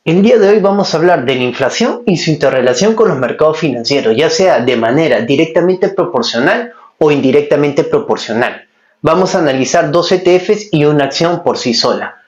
El día de hoy vamos a hablar de la inflación y su interrelación con los mercados financieros, ya sea de manera directamente proporcional o indirectamente proporcional. Vamos a analizar dos ETFs y una acción por sí sola.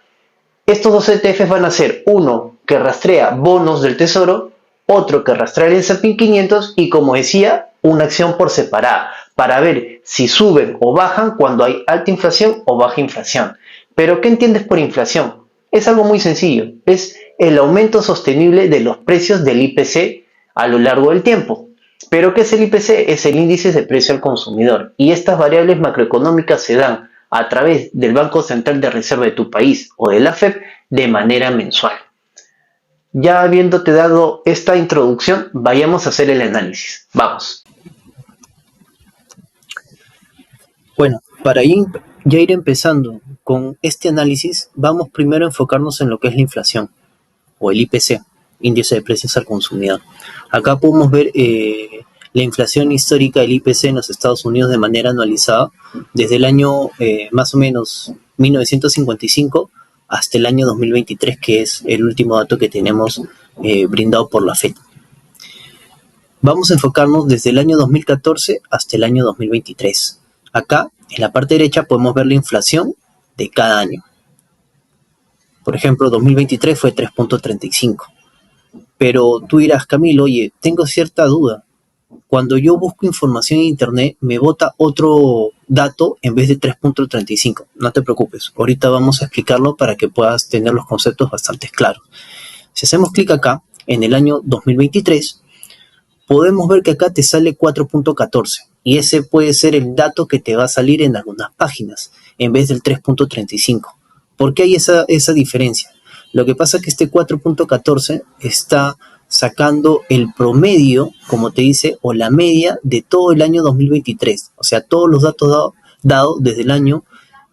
Estos dos ETFs van a ser uno que rastrea bonos del tesoro, otro que rastrea el S&P 500 y, como decía, una acción por separada para ver si suben o bajan cuando hay alta inflación o baja inflación. Pero ¿qué entiendes por inflación? Es algo muy sencillo, es el aumento sostenible de los precios del IPC a lo largo del tiempo. ¿Pero qué es el IPC? Es el índice de precio al consumidor y estas variables macroeconómicas se dan a través del Banco Central de Reserva de tu país o de la FED de manera mensual. Ya habiéndote dado esta introducción, vayamos a hacer el análisis. Vamos. Bueno, para ya ir empezando con este análisis, vamos primero a enfocarnos en lo que es la inflación, o el IPC, índice de precios al consumidor. Acá podemos ver la inflación histórica del IPC en los Estados Unidos de manera anualizada, desde el año más o menos 1955 hasta el año 2023, que es el último dato que tenemos brindado por la FED. Vamos a enfocarnos desde el año 2014 hasta el año 2023. Acá, en la parte derecha, podemos ver la inflación de cada año. Por ejemplo, 2023 fue 3.35. Pero tú dirás, Camilo, oye, tengo cierta duda. Cuando yo busco información en internet, me bota otro dato en vez de 3.35. No te preocupes, ahorita vamos a explicarlo para que puedas tener los conceptos bastante claros. Si hacemos clic acá, en el año 2023, podemos ver que acá te sale 4.14 y ese puede ser el dato que te va a salir en algunas páginas en vez del 3.35. ¿Por qué hay esa diferencia? Lo que pasa es que este 4.14 está sacando el promedio, como te dice, o la media de todo el año 2023. O sea, todos los datos dados desde el año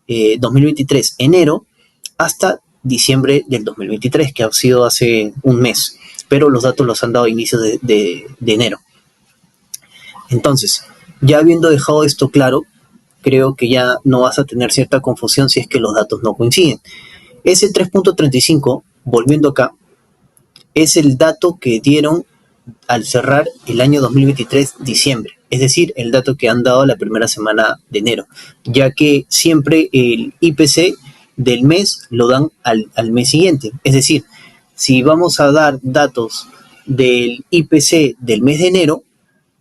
2023, enero, hasta diciembre del 2023, que ha sido hace un mes. Pero los datos los han dado a inicios de enero. Entonces, ya habiendo dejado esto claro, creo que ya no vas a tener cierta confusión si es que los datos no coinciden. Ese 3.35, volviendo acá, es el dato que dieron al cerrar el año 2023, diciembre. Es decir, el dato que han dado la primera semana de enero, ya que siempre el IPC del mes lo dan al mes siguiente. Es decir, si vamos a dar datos del IPC del mes de enero,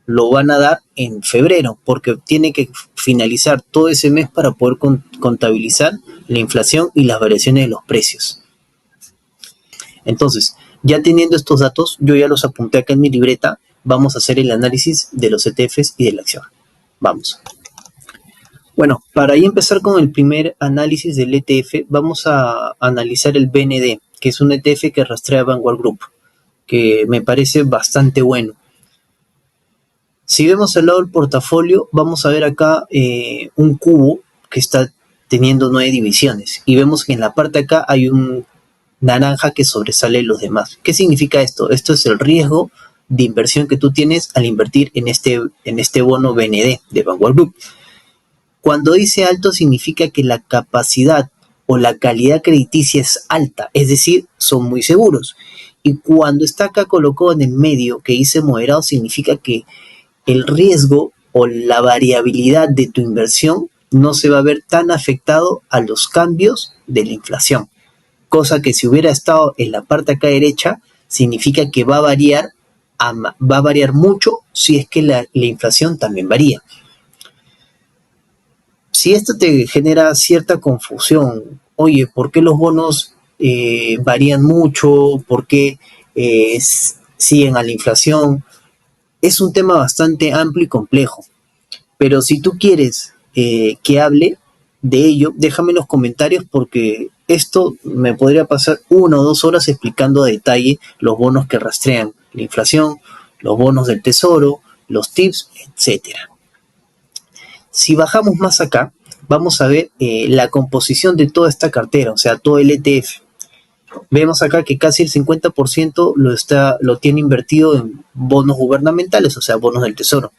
lo van a dar en febrero, porque tiene que finalizar todo ese mes para poder contabilizar la inflación y las variaciones de los precios. Entonces, ya teniendo estos datos, yo ya los apunté acá en mi libreta, vamos a hacer el análisis de los ETFs y de la acción. Vamos. Bueno, para ahí empezar con el primer análisis del ETF, vamos a analizar el BND, que es un ETF que rastrea Vanguard Group, que me parece bastante bueno. Si vemos al lado del portafolio, vamos a ver acá un cubo que está teniendo 9 divisiones y vemos que en la parte de acá hay un naranja que sobresale de los demás. ¿Qué significa esto? Esto es el riesgo de inversión que tú tienes al invertir en este bono BND de Vanguard Group. Cuando dice alto significa que la capacidad o la calidad crediticia es alta, es decir, son muy seguros. Y cuando está acá colocado en el medio, que dice moderado, significa que el riesgo o la variabilidad de tu inversión no se va a ver tan afectado a los cambios de la inflación. Cosa que si hubiera estado en la parte acá derecha, significa que va a variar mucho si es que la inflación también varía. Si esto te genera cierta confusión, oye, ¿por qué los bonos varían mucho? ¿Por qué siguen a la inflación? Es un tema bastante amplio y complejo, pero si tú quieres que hable de ello, déjame en los comentarios porque esto me podría pasar 1 o 2 horas explicando a detalle los bonos que rastrean la inflación, los bonos del tesoro, los tips, etcétera. Si bajamos más acá, vamos a ver la composición de toda esta cartera, o sea, todo el ETF. Vemos acá que casi el 50% lo tiene invertido en bonos gubernamentales, o sea, bonos del tesoro.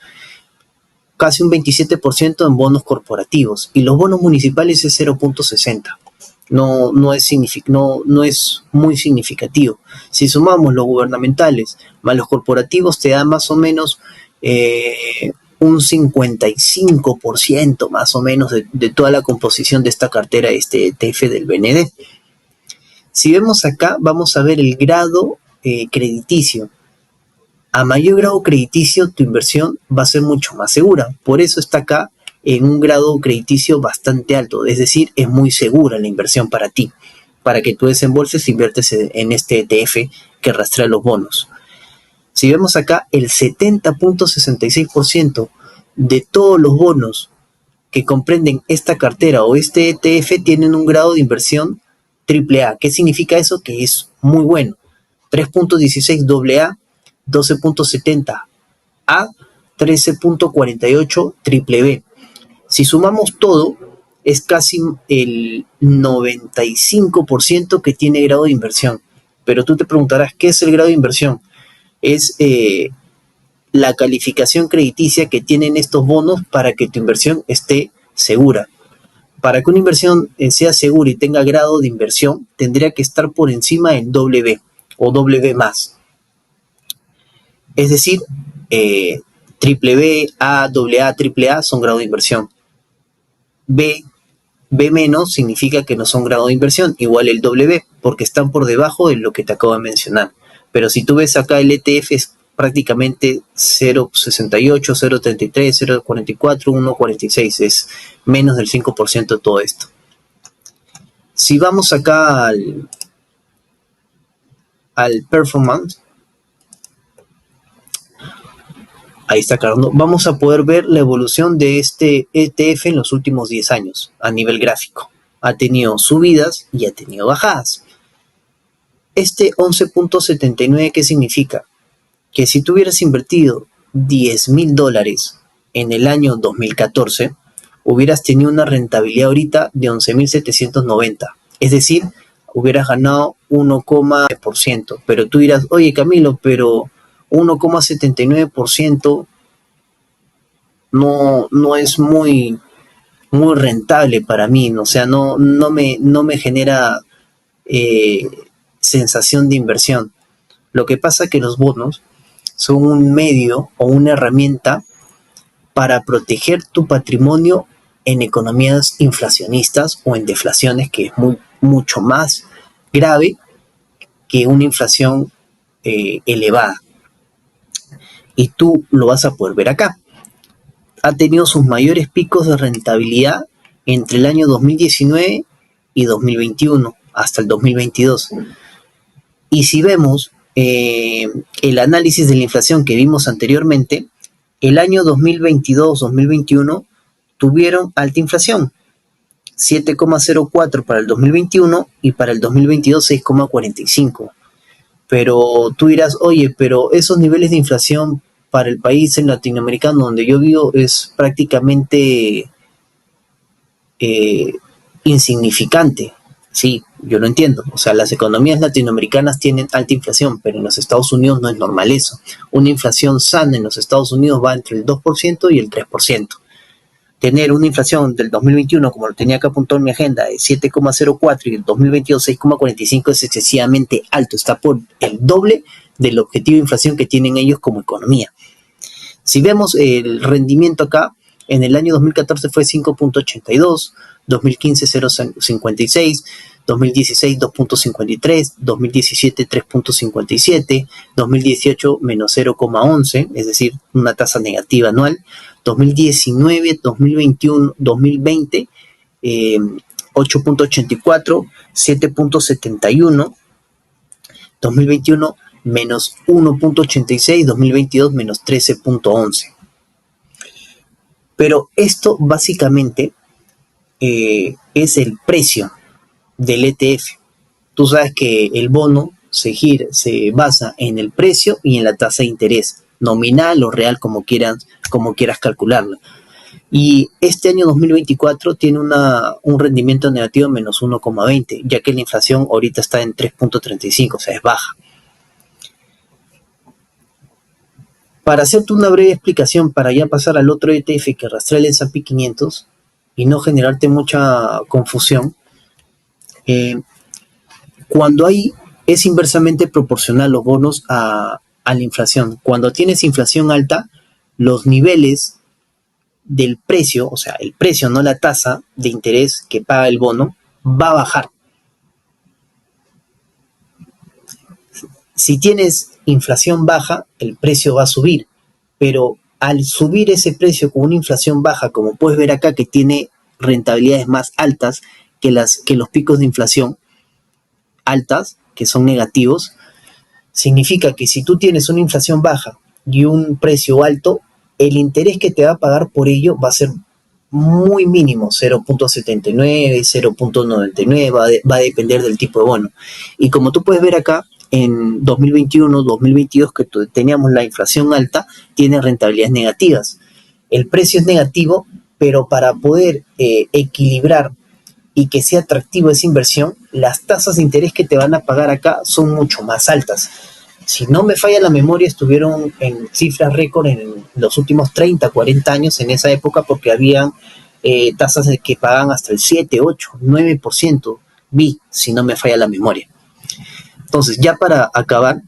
Casi un 27% en bonos corporativos y los bonos municipales es 0.60. no es muy significativo. Si sumamos los gubernamentales más los corporativos, te da más o menos un 55% más o menos de toda la composición de esta cartera, este ETF del BND. Si vemos acá, vamos a ver el grado crediticio. A mayor grado crediticio, tu inversión va a ser mucho más segura. Por eso está acá en un grado crediticio bastante alto. Es decir, es muy segura la inversión para ti. Para que tú desembolses e inviertes en este ETF que rastrea los bonos. Si vemos acá, el 70.66% de todos los bonos que comprenden esta cartera o este ETF tienen un grado de inversión AAA. ¿Qué significa eso? Que es muy bueno. 3.16 AA, 12.70 A, 13.48 BBB. Si sumamos todo, es casi el 95% que tiene grado de inversión. Pero tú te preguntarás, ¿qué es el grado de inversión? Es la calificación crediticia que tienen estos bonos para que tu inversión esté segura. Para que una inversión sea segura y tenga grado de inversión, tendría que estar por encima del BB o BB+. Es decir, BBB, A, AA, AAA son grado de inversión. B menos significa que no son grado de inversión, igual el BB, porque están por debajo de lo que te acabo de mencionar. Pero si tú ves acá el ETF es prácticamente 0.68, 0.33, 0.44, 1.46, es menos del 5% de todo esto. Si vamos acá al performance, ahí está cargando, vamos a poder ver la evolución de este ETF en los últimos 10 años a nivel gráfico. Ha tenido subidas y ha tenido bajadas. Este 11.79, ¿qué significa? Que si tú hubieras invertido $10,000 en el año 2014, hubieras tenido una rentabilidad ahorita de 11.790. Es decir, hubieras ganado 1,9%. Pero tú dirás, oye Camilo, pero 1,79% no es muy rentable para mí. O sea, no me genera sensación de inversión. Lo que pasa es que los bonos son un medio o una herramienta para proteger tu patrimonio en economías inflacionistas o en deflaciones, que es mucho más grave que una inflación elevada. Y tú lo vas a poder ver acá. Ha tenido sus mayores picos de rentabilidad entre el año 2019 y 2021, hasta el 2022. Y si vemos el análisis de la inflación que vimos anteriormente, el año 2022-2021 tuvieron alta inflación, 7,04 para el 2021 y para el 2022 6,45. Pero tú dirás, oye, pero esos niveles de inflación para el país en latinoamericano donde yo vivo es prácticamente insignificante. Sí, yo lo entiendo. O sea, las economías latinoamericanas tienen alta inflación, pero en los Estados Unidos no es normal eso. Una inflación sana en los Estados Unidos va entre el 2% y el 3%. Tener una inflación del 2021, como lo tenía acá apuntado en mi agenda, de 7,04 y el 2022 6,45 es excesivamente alto. Está por el doble del objetivo de inflación que tienen ellos como economía. Si vemos el rendimiento acá, en el año 2014 fue 5.82, 2015 0.56, 2016 2.53, 2017 3.57, 2018 menos 0,11, es decir, una tasa negativa anual, 2019, 2021, 2020 8.84, 7.71, 2021 menos 1.86, 2022 menos 13.11. Pero esto básicamente es el precio del ETF. Tú sabes que el bono se basa en el precio y en la tasa de interés, nominal o real, como quieras calcularla. Y este año 2024 tiene un rendimiento negativo de menos 1,20, ya que la inflación ahorita está en 3.35, o sea, es baja. Para hacerte una breve explicación, para ya pasar al otro ETF que rastrea el S&P 500 y no generarte mucha confusión, Eh, Cuando es inversamente proporcional los bonos a la inflación. Cuando tienes inflación alta, los niveles del precio, o sea, el precio, no la tasa de interés que paga el bono, va a bajar. Si tienes inflación baja, el precio va a subir, pero al subir ese precio con una inflación baja, como puedes ver acá, que tiene rentabilidades más altas que los picos de inflación altas, que son negativos, significa que si tú tienes una inflación baja y un precio alto, el interés que te va a pagar por ello va a ser muy mínimo, 0.79, 0.99, va a depender del tipo de bono. Y como tú puedes ver acá, en 2021, 2022, que teníamos la inflación alta, tiene rentabilidades negativas. El precio es negativo, pero para poder equilibrar y que sea atractivo esa inversión, las tasas de interés que te van a pagar acá son mucho más altas. Si no me falla la memoria, estuvieron en cifras récord en los últimos 30, 40 años en esa época, porque habían tasas de que pagan hasta el 7, 8, 9%, si no me falla la memoria. Entonces, ya para acabar,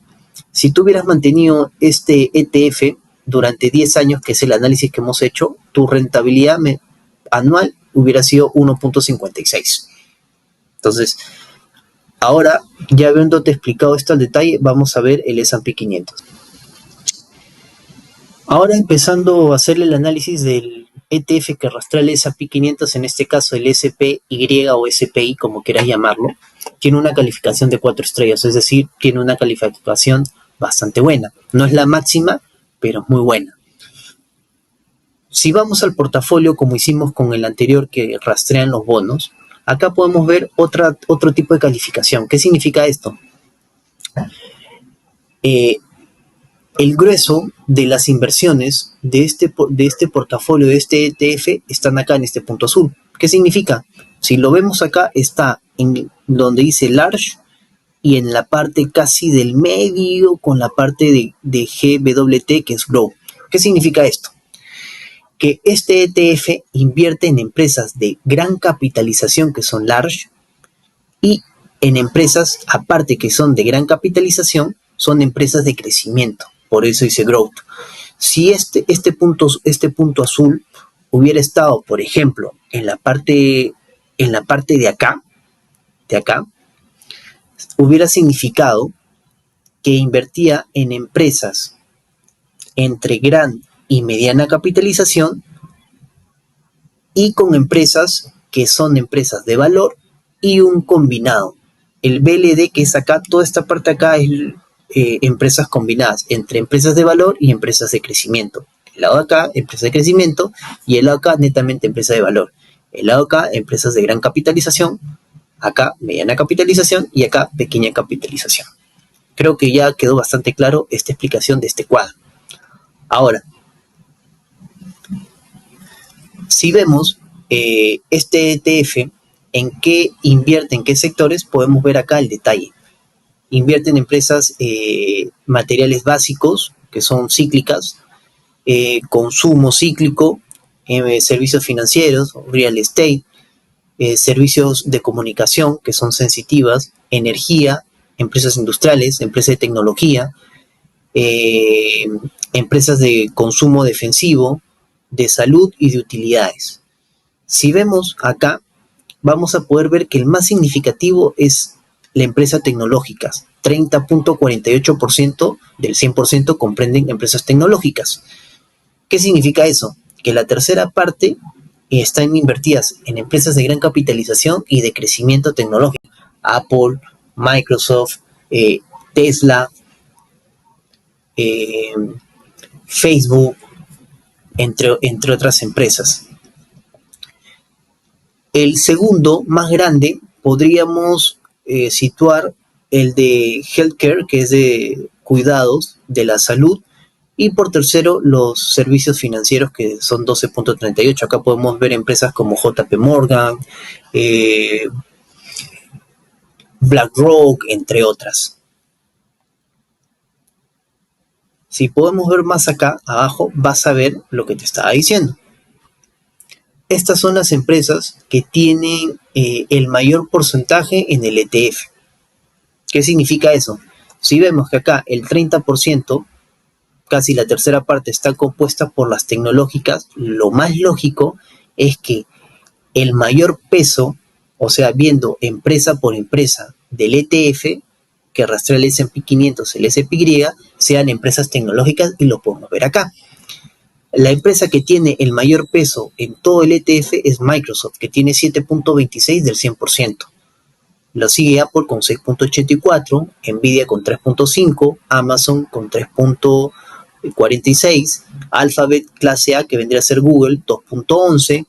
si tú hubieras mantenido este ETF durante 10 años, que es el análisis que hemos hecho, tu rentabilidad anual hubiera sido 1.56. Entonces, ahora, ya habiéndote explicado esto al detalle, vamos a ver el S&P 500. Ahora empezando a hacer el análisis del ETF que rastrea el S&P 500, en este caso el SPY o SPI, como quieras llamarlo, tiene una calificación de 4 estrellas, es decir, tiene una calificación bastante buena. No es la máxima, pero es muy buena. Si vamos al portafolio, como hicimos con el anterior que rastrean los bonos, acá podemos ver otro tipo de calificación. ¿Qué significa esto? El grueso de las inversiones de este portafolio, de este ETF, están acá en este punto azul. ¿Qué significa? Si lo vemos acá, está en donde dice Large y en la parte casi del medio con la parte de GWT, que es Grow. ¿Qué significa esto? Que este ETF invierte en empresas de gran capitalización, que son Large, y en empresas, aparte que son de gran capitalización, son empresas de crecimiento. Por eso dice growth. Si este punto azul hubiera estado, por ejemplo, en la parte de acá, hubiera significado que invertía en empresas entre gran y mediana capitalización y con empresas que son empresas de valor y un combinado. El BLD, que es acá, toda esta parte acá es empresas combinadas entre empresas de valor y empresas de crecimiento. El lado de acá, empresas de crecimiento, y el lado de acá, netamente empresas de valor. El lado de acá, empresas de gran capitalización, acá mediana capitalización y acá pequeña capitalización. Creo que ya quedó bastante claro esta explicación de este cuadro. Ahora, si vemos este ETF, en qué invierte, en qué sectores, podemos ver acá el detalle. Invierte en empresas materiales básicos, que son cíclicas, consumo cíclico, servicios financieros, real estate, servicios de comunicación, que son sensitivas, energía, empresas industriales, empresas de tecnología, empresas de consumo defensivo, de salud y de utilidades. Si vemos acá, vamos a poder ver que el más significativo es la empresa tecnológicas. 30.48% del 100% comprenden empresas tecnológicas. ¿Qué significa eso? Que la tercera parte están invertidas en empresas de gran capitalización y de crecimiento tecnológico. Apple, Microsoft, Tesla, Facebook, entre otras empresas. El segundo, más grande, podríamos situar el de healthcare, que es de cuidados de la salud, y por tercero los servicios financieros, que son 12.38. Acá podemos ver empresas como JP Morgan, BlackRock, entre otras. Si podemos ver más acá abajo, vas a ver lo que te estaba diciendo. estas son las empresas que tienen el mayor porcentaje en el ETF. ¿Qué significa eso? Si vemos que acá el 30%, casi la tercera parte, está compuesta por las tecnológicas, lo más lógico es que el mayor peso, o sea, viendo empresa por empresa del ETF, que rastrea el S&P 500, el SPY, sean empresas tecnológicas, y lo podemos ver acá. La empresa que tiene el mayor peso en todo el ETF es Microsoft, que tiene 7.26 del 100%. Lo sigue Apple con 6.84, Nvidia con 3.5, Amazon con 3.46, Alphabet clase A, que vendría a ser Google, 2.11,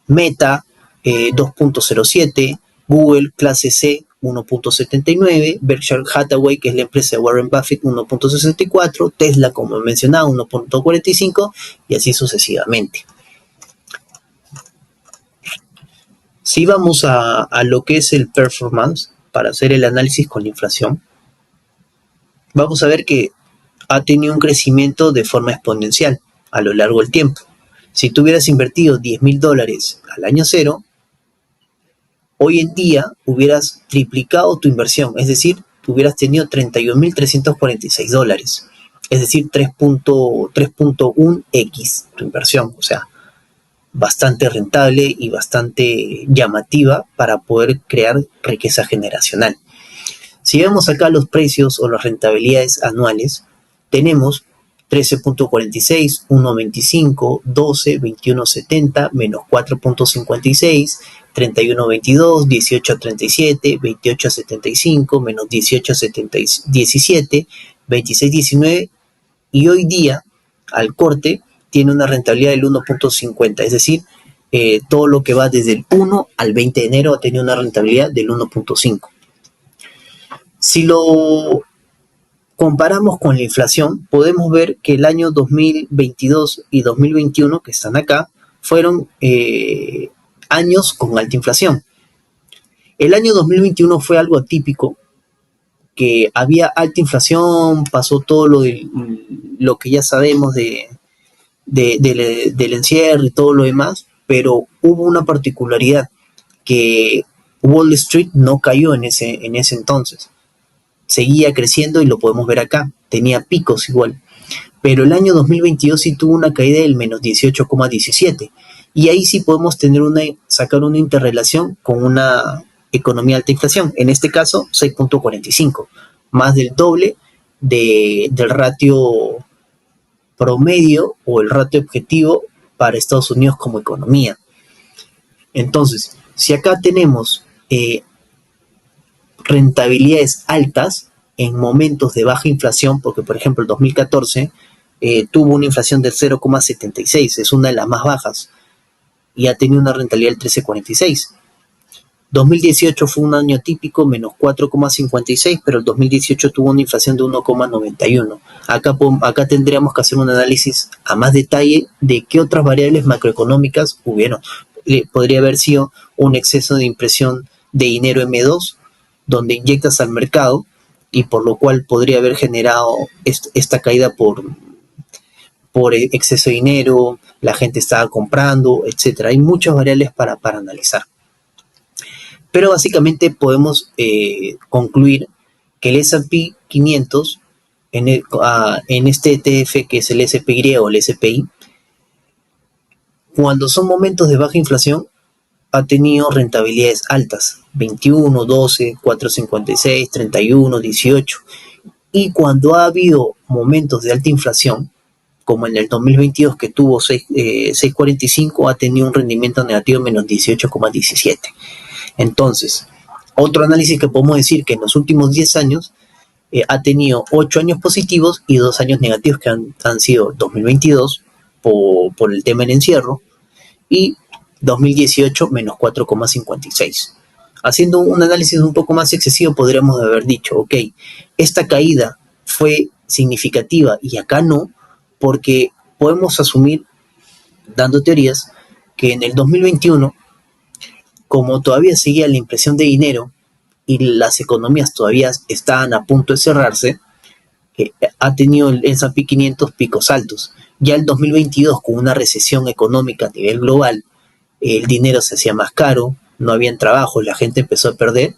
Meta 2.07, Google clase C 1.79, Berkshire Hathaway, que es la empresa de Warren Buffett, 1.64, Tesla, como he mencionado, 1.45, y así sucesivamente. Si vamos a lo que es el performance para hacer el análisis con la inflación, vamos a ver que ha tenido un crecimiento de forma exponencial a lo largo del tiempo. Si tú hubieras invertido $10,000 al año cero, hoy en día hubieras triplicado tu inversión, es decir, hubieras tenido $31,346, es decir, 3.1x tu inversión, o sea, bastante rentable y bastante llamativa para poder crear riqueza generacional. Si vemos acá los precios o las rentabilidades anuales, tenemos 13.46, 1.25, 12, 21.70, menos 4.56, 31.22, 18.37, 28.75, menos 18.17, 26.19, y hoy día, al corte, tiene una rentabilidad del 1.50, es decir, todo lo que va desde el 1 al 20 de enero ha tenido una rentabilidad del 1.5. Si lo comparamos con la inflación, podemos ver que el año 2022 y 2021, que están acá, fueron años con alta inflación. El año 2021 fue algo atípico, que había alta inflación, pasó todo lo que ya sabemos del encierro y todo lo demás, pero hubo una particularidad, que Wall Street no cayó en ese entonces. Seguía creciendo y lo podemos ver acá, tenía picos igual, pero el año 2022 sí tuvo una caída del menos 18,17, y ahí sí podemos sacar una interrelación con una economía de alta inflación, en este caso 6.45, más del doble del ratio promedio o el ratio objetivo para Estados Unidos como economía. Entonces, si acá tenemos rentabilidades altas en momentos de baja inflación, porque por ejemplo el 2014 tuvo una inflación del 0,76, es una de las más bajas, y ha tenido una rentabilidad del 13,46. 2018 fue un año típico, menos 4,56, pero el 2018 tuvo una inflación de 1,91. Acá tendríamos que hacer un análisis a más detalle de qué otras variables macroeconómicas hubieron. Podría haber sido un exceso de impresión de dinero M2, donde inyectas al mercado, y por lo cual podría haber generado esta caída por exceso de dinero, la gente estaba comprando, etc. Hay muchas variables para analizar. Pero básicamente podemos concluir que el S&P 500 en este ETF, que es el SPY o el SPI, cuando son momentos de baja inflación, ha tenido rentabilidades altas, 21, 12, 4,56, 31, 18. Y cuando ha habido momentos de alta inflación, como en el 2022 que tuvo 6,45, ha tenido un rendimiento negativo menos 18,17. Entonces, otro análisis que podemos decir que en los últimos 10 años ha tenido 8 años positivos y 2 años negativos, que han sido 2022 por el tema del encierro, y 2018 menos 4,56. Haciendo un análisis un poco más excesivo, podríamos haber dicho, ok, esta caída fue significativa y acá no, porque podemos asumir, dando teorías, que en el 2021, como todavía seguía la impresión de dinero y las economías todavía estaban a punto de cerrarse, ha tenido el S&P 500 picos altos. Ya el 2022, con una recesión económica a nivel global, el dinero se hacía más caro, no habían trabajo, la gente empezó a perder,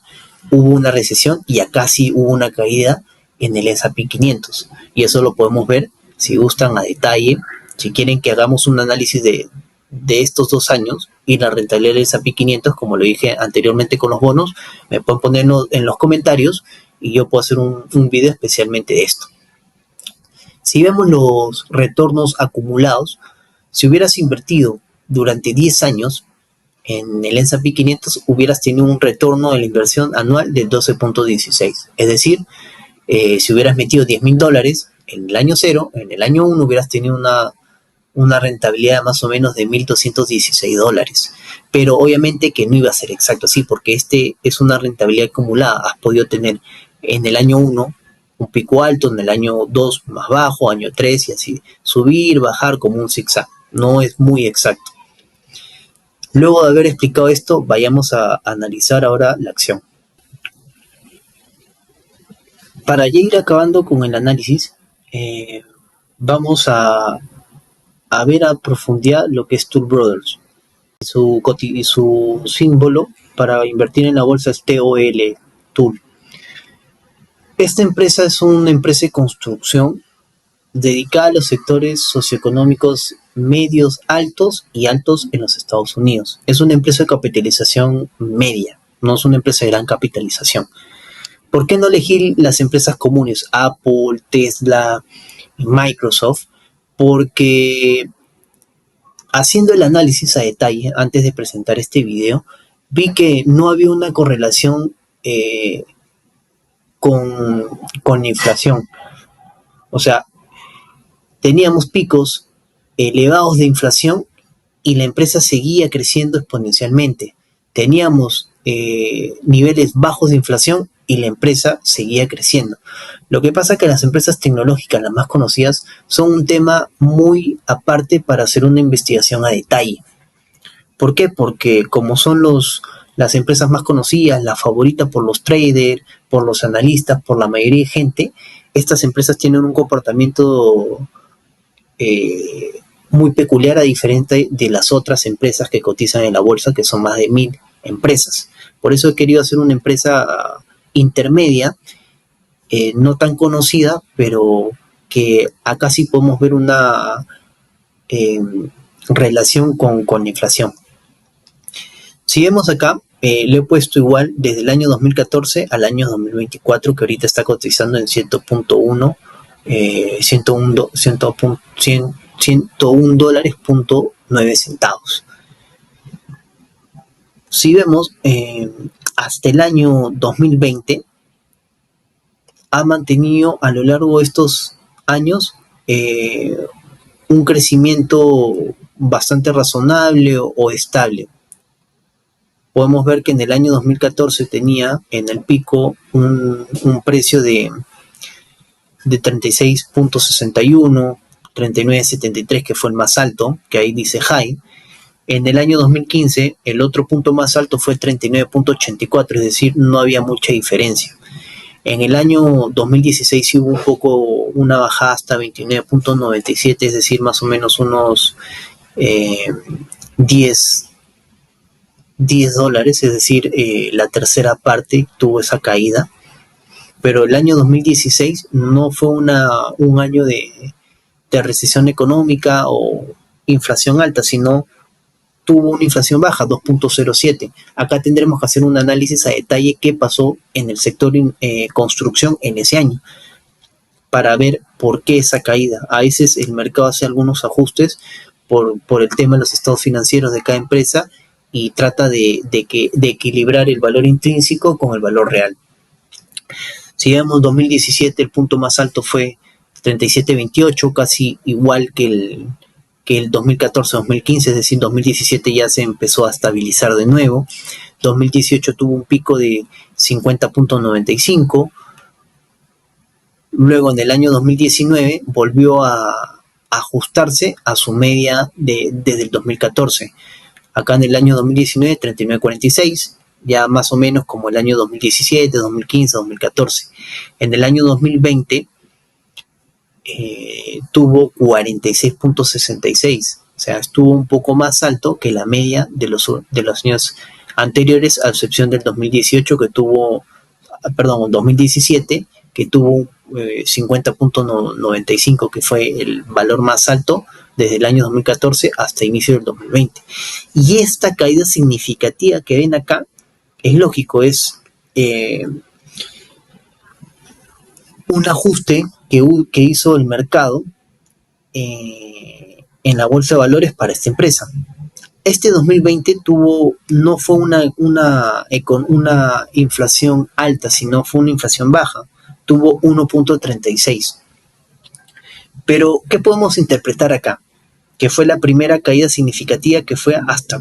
hubo una recesión y acá sí hubo una caída en el S&P 500. Y eso lo podemos ver, si gustan, a detalle. Si quieren que hagamos un análisis de estos 2 años y la rentabilidad del S&P 500, como lo dije anteriormente con los bonos, me pueden poner en los comentarios y yo puedo hacer un video especialmente de esto. Si vemos los retornos acumulados, si hubieras invertido durante 10 años en el S&P 500, hubieras tenido un retorno de la inversión anual de 12.16. Es decir, si hubieras metido $10,000 en el año 0, en el año 1 hubieras tenido una rentabilidad más o menos de $1,216. Pero obviamente que no iba a ser exacto así, porque este es una rentabilidad acumulada. Has podido tener en el año 1 un pico alto, en el año 2 más bajo, año 3 y así, subir, bajar como un zigzag. No es muy exacto. Luego de haber explicado esto, vayamos a analizar ahora la acción. Para ya ir acabando con el análisis, vamos a ver a profundidad lo que es Tool Brothers. Su símbolo para invertir en la bolsa es TOL, Tool. Esta empresa es una empresa de construcción dedicada a los sectores socioeconómicos medios, altos y altos en los Estados Unidos. Es una empresa de capitalización media, no es una empresa de gran capitalización. ¿Por qué no elegir las empresas comunes? Apple, Tesla, Microsoft. Porque haciendo el análisis a detalle antes de presentar este video, vi que no había una correlación con la inflación. O sea, teníamos picos elevados de inflación y la empresa seguía creciendo exponencialmente. Teníamos niveles bajos de inflación y la empresa seguía creciendo. Lo que pasa es que las empresas tecnológicas, las más conocidas, son un tema muy aparte para hacer una investigación a detalle. ¿Por qué? Porque como son las empresas más conocidas, las favoritas por los traders, por los analistas, por la mayoría de gente, estas empresas tienen un comportamiento muy peculiar, a diferente de las otras empresas que cotizan en la bolsa, que son más de 1,000 empresas. Por eso he querido hacer una empresa intermedia, no tan conocida, pero que acá sí podemos ver una relación con la inflación. Si vemos acá, lo he puesto igual desde el año 2014 al año 2024, que ahorita está cotizando en 100.1 $101.9 centavos. Si vemos, hasta el año 2020 ha mantenido a lo largo de estos años un crecimiento bastante razonable o estable. Podemos ver que en el año 2014 tenía en el pico un precio de 36.61, 39.73, que fue el más alto, que ahí dice high. En el año 2015 el otro punto más alto fue 39.84, es decir, no había mucha diferencia. En el año 2016 sí hubo un poco una bajada hasta 29.97, es decir, más o menos unos $10, es decir, la tercera parte tuvo esa caída. Pero el año 2016 no fue un año de recesión económica o inflación alta, sino tuvo una inflación baja, 2.07. Acá tendremos que hacer un análisis a detalle qué pasó en el sector construcción en ese año, para ver por qué esa caída. A veces el mercado hace algunos ajustes por el tema de los estados financieros de cada empresa y trata de equilibrar el valor intrínseco con el valor real. Si vemos 2017, el punto más alto fue 37.28, casi igual que el 2014-2015, es decir, 2017 ya se empezó a estabilizar de nuevo. 2018 tuvo un pico de 50.95. Luego en el año 2019 volvió a ajustarse a su media desde el 2014. Acá en el año 2019, 39.46. Ya más o menos como el año 2017, 2015, 2014. En el año 2020 tuvo 46.66, o sea, estuvo un poco más alto que la media de los años anteriores, a excepción del 2018 que tuvo, perdón, 2017 que tuvo 50.95, que fue el valor más alto desde el año 2014 hasta inicio del 2020. Y esta caída significativa que ven acá, es lógico, es un ajuste que hizo el mercado en la bolsa de valores para esta empresa. Este 2020 no fue una inflación alta, sino fue una inflación baja. Tuvo 1.36. Pero, ¿qué podemos interpretar acá? Que fue la primera caída significativa, que fue hasta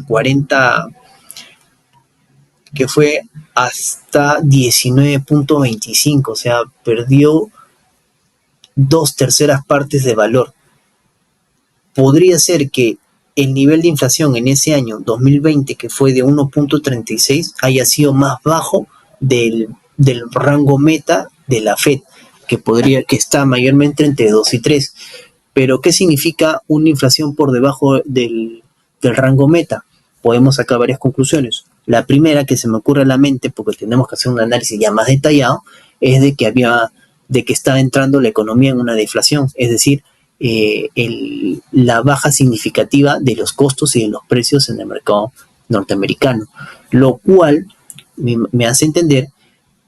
19.25, o sea, perdió 2/3 partes de valor. Podría ser que el nivel de inflación en ese año 2020, que fue de 1.36, haya sido más bajo del rango meta de la Fed, que está mayormente entre 2 y 3. Pero, ¿qué significa una inflación por debajo del rango meta? Podemos sacar varias conclusiones. La primera que se me ocurre a la mente, porque tenemos que hacer un análisis ya más detallado, es de que estaba entrando la economía en una deflación, es decir, la baja significativa de los costos y de los precios en el mercado norteamericano, lo cual me hace entender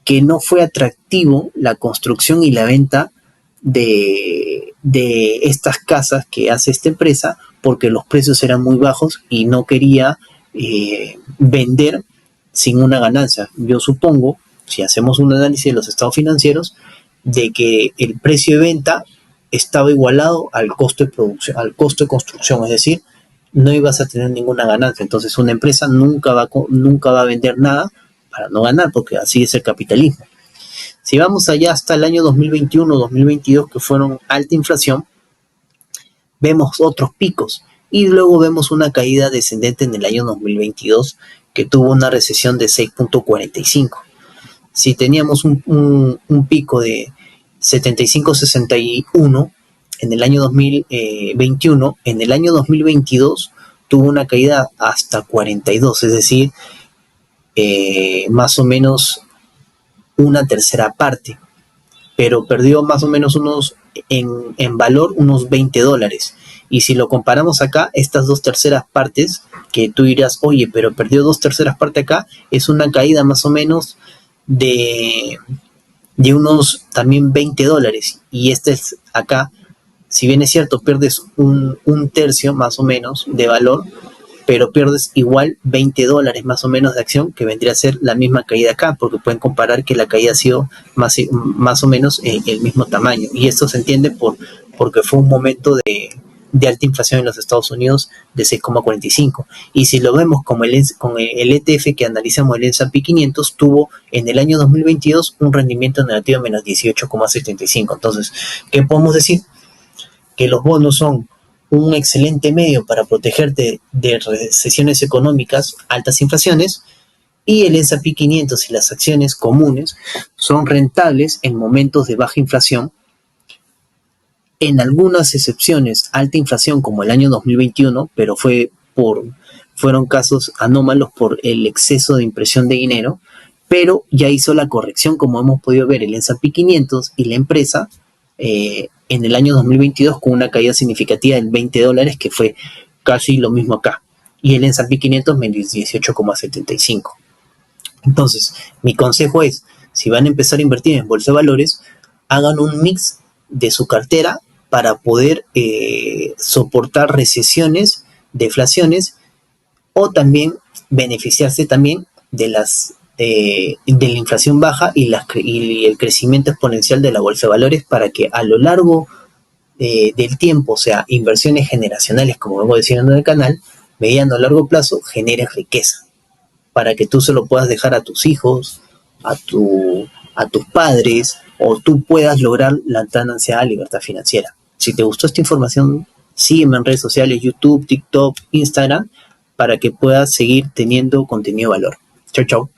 que no fue atractivo la construcción y la venta de estas casas que hace esta empresa, porque los precios eran muy bajos y no quería vender sin una ganancia. Yo supongo, si hacemos un análisis de los estados financieros, de que el precio de venta estaba igualado al costo de producción, al costo de construcción, es decir, no ibas a tener ninguna ganancia. Entonces una empresa nunca va a vender nada para no ganar, porque así es el capitalismo. Si vamos allá hasta el año 2021-2022, que fueron alta inflación, vemos otros picos y luego vemos una caída descendente en el año 2022, que tuvo una recesión de 6.45. Si teníamos un pico de 75-61 en el año 2021, en el año 2022 tuvo una caída hasta 42, es decir, más o menos una tercera parte, pero perdió más o menos en valor unos $20. Y si lo comparamos acá, estas 2/3 partes, que tú dirás, oye, pero perdió 2/3 partes acá, es una caída más o menos de unos también $20. Y este es acá, si bien es cierto, pierdes un tercio más o menos de valor, pero pierdes igual $20 más o menos de acción, que vendría a ser la misma caída acá, porque pueden comparar que la caída ha sido más o menos el mismo tamaño. Y esto se entiende porque fue un momento de alta inflación en los Estados Unidos de 6.45. Y si lo vemos con el ETF que analizamos, el S&P 500, tuvo en el año 2022 un rendimiento negativo de menos 18.75. Entonces, ¿qué podemos decir? Que los bonos son un excelente medio para protegerte de recesiones económicas, altas inflaciones, y el S&P 500 y las acciones comunes son rentables en momentos de baja inflación. En algunas excepciones, alta inflación como el año 2021, pero fueron casos anómalos por el exceso de impresión de dinero, pero ya hizo la corrección, como hemos podido ver, el S&P 500 y la empresa en el año 2022 con una caída significativa del $20, que fue casi lo mismo acá, y el S&P 500 menos 18.75. Entonces, mi consejo es, si van a empezar a invertir en bolsa de valores, hagan un mix de su cartera para poder soportar recesiones, deflaciones, o también beneficiarse también de la inflación baja y el crecimiento exponencial de la bolsa de valores, para que a lo largo del tiempo, o sea, inversiones generacionales, como vengo diciendo en el canal, mediano a largo plazo, generes riqueza, para que tú se lo puedas dejar a tus hijos, a tus padres, o tú puedas lograr la tan ansiada libertad financiera. Si te gustó esta información, sígueme en redes sociales, YouTube, TikTok, Instagram, para que puedas seguir teniendo contenido de valor. Chau, chau.